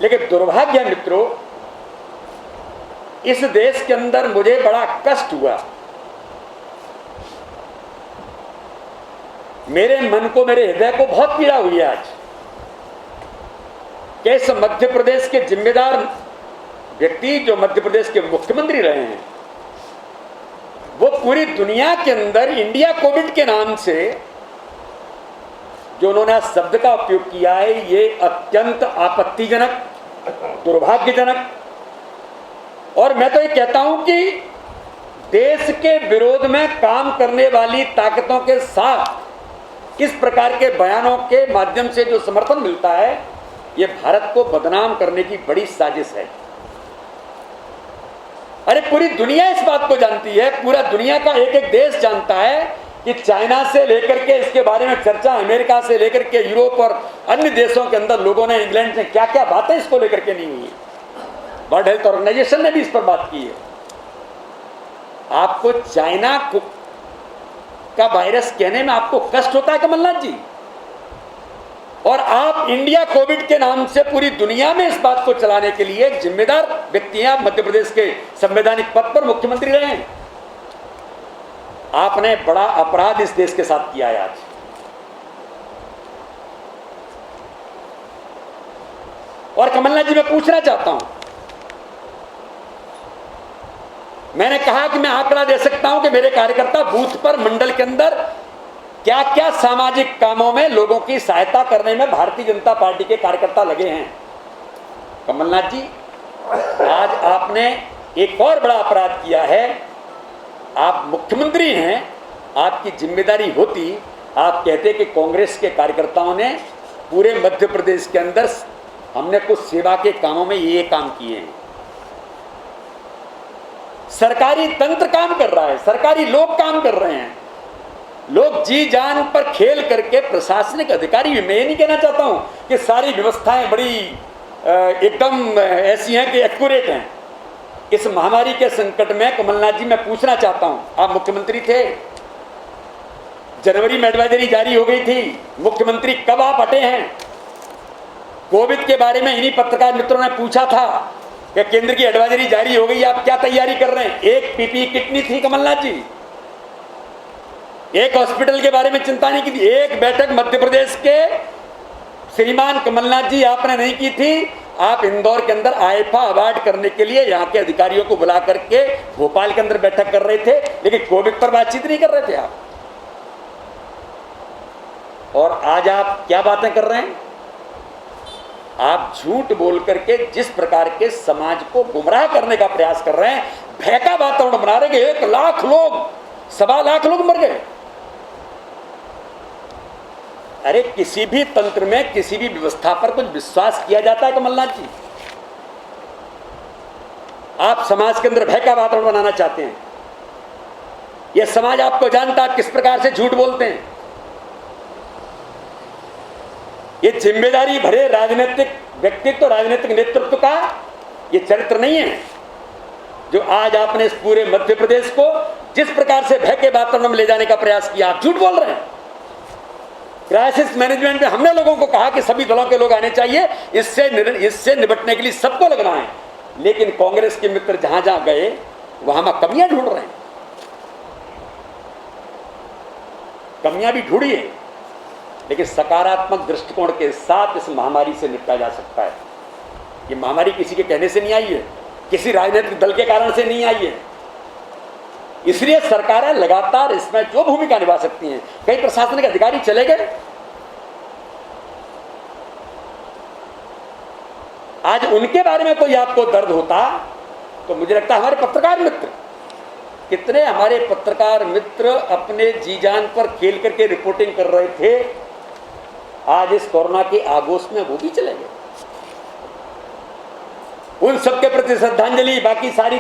लेकिन दुर्भाग्य है मित्रों, इस देश के अंदर मुझे बड़ा कष्ट हुआ। मेरे मन को, मेरे हृदय को बहुत पीड़ा हुई है आज कि इस मध्य प्रदेश के जिम्मेदार व्यक्ति जो मध्य प्रदेश के मुख्यमंत्री रहे हैं, वो पूरी दुनिया के अंदर इंडिया कोविड के नाम से जो उन्होंने शब्द का उपयोग किया है, ये अत्यंत आपत्तिजनक, दुर्भाग्यजनक। और मैं तो ये कहता हूं कि देश के विरोध में काम करने वाली ताकतों के साथ इस प्रकार के बयानों के माध्यम से जो समर्थन मिलता है, ये भारत को बदनाम करने की बड़ी साजिश है। अरे पूरी दुनिया इस बात को जानती है, पूरा दुनिया का एक एक देश जानता है कि चाइना से लेकर के इसके बारे में चर्चा, अमेरिका से लेकर के यूरोप और अन्य देशों के अंदर लोगों ने, इंग्लैंड से क्या क्या बातें इसको लेकर के नहीं हुई है। वर्ल्ड हेल्थ ऑर्गेनाइजेशन ने भी इस पर बात की है। आपको चाइना का वायरस कहने में आपको कष्ट होता है कमलनाथ जी, और आप इंडिया कोविड के नाम से पूरी दुनिया में इस बात को चलाने के लिए एक जिम्मेदार व्यक्ति हैं। आप मध्य प्रदेश के संवैधानिक पद पर मुख्यमंत्री रहे हैं। आपने बड़ा अपराध इस देश के साथ किया है आज। और कमलनाथ जी, मैं पूछना चाहता हूं, मैंने कहा कि मैं आंकड़ा दे सकता हूं कि मेरे कार्यकर्ता बूथ पर, मंडल के अंदर क्या क्या सामाजिक कामों में लोगों की सहायता करने में भारतीय जनता पार्टी के कार्यकर्ता लगे हैं। कमलनाथ जी, आज आपने एक और बड़ा अपराध किया है। आप मुख्यमंत्री हैं, आपकी जिम्मेदारी होती, आप कहते कि कांग्रेस के कार्यकर्ताओं ने पूरे मध्य प्रदेश के अंदर हमने कुछ सेवा के कामों में ये काम किए हैं। सरकारी तंत्र काम कर रहा है, सरकारी लोग काम कर रहे हैं, लोग जी जान पर खेल करके, प्रशासनिक अधिकारी, मैं ये नहीं कहना चाहता हूं कि सारी व्यवस्थाएं बड़ी एकदम ऐसी हैं कि एक्यूरेट हैं। इस महामारी के संकट में कमलनाथ जी, मैं पूछना चाहता हूं, आप मुख्यमंत्री थे, जनवरी में एडवाइजरी जारी हो गई थी, मुख्यमंत्री कब आप हटे हैं? कोविड के बारे में इन्हीं पत्रकार मित्रों ने पूछा था कि केंद्र की एडवाइजरी जारी हो गई, आप क्या तैयारी कर रहे हैं? एक पीपीई किट नहीं थी कमलनाथ जी, एक हॉस्पिटल के बारे में चिंता नहीं की थी, एक बैठक मध्य प्रदेश के श्रीमान कमलनाथ जी आपने नहीं की थी। आप इंदौर के अंदर आईफा अवार्ड करने के लिए यहाँ के अधिकारियों को बुला करके भोपाल के अंदर बैठक कर रहे थे, लेकिन कोविड पर बातचीत नहीं कर रहे थे आप। और आज आप क्या बातें कर रहे हैं? आप झूठ बोल करके जिस प्रकार के समाज को गुमराह करने का प्रयास कर रहे हैं, भय का वातावरण बना रहे हैं। 1 लाख लोग, 1.25 लाख लोग मर गए। अरे किसी भी तंत्र में, किसी भी व्यवस्था पर कुछ विश्वास किया जाता है कमलनाथ जी? आप समाज के अंदर भय का वातावरण बनाना चाहते हैं। यह समाज आपको जानता है किस प्रकार से झूठ बोलते हैं। ये जिम्मेदारी भरे राजनीतिक व्यक्तित्व, राजनीतिक नेतृत्व का ये चरित्र नहीं है जो आज आपने इस पूरे मध्य प्रदेश को जिस प्रकार से भय के वातावरण में ले जाने का प्रयास किया। आप झूठ बोल रहे हैं। क्राइसिस मैनेजमेंट में हमने लोगों को कहा कि सभी दलों के लोग आने चाहिए, इससे निपटने के लिए सबको लगना है, लेकिन कांग्रेस के मित्र जहां जहां गए वहां कमियां ढूंढ रहे हैं। कमियां भी ढूंढी है, लेकिन सकारात्मक दृष्टिकोण के साथ इस महामारी से निपटा जा सकता है। ये महामारी किसी के कहने से नहीं आई है, किसी राजनीतिक दल के कारण से नहीं आई है। इसलिए सरकारें लगातार इसमें जो भूमिका निभा सकती हैं। कई प्रशासनिक अधिकारी चले गए, आज उनके बारे में कोई आपको दर्द होता तो मुझे लगता है हमारे पत्रकार मित्र, कितने हमारे पत्रकार मित्र अपने जी जान पर खेल करके रिपोर्टिंग कर रहे थे, आज इस कोरोना के आगोश में वो भी चले गए। उन सबके प्रति श्रद्धांजलि, बाकी सारी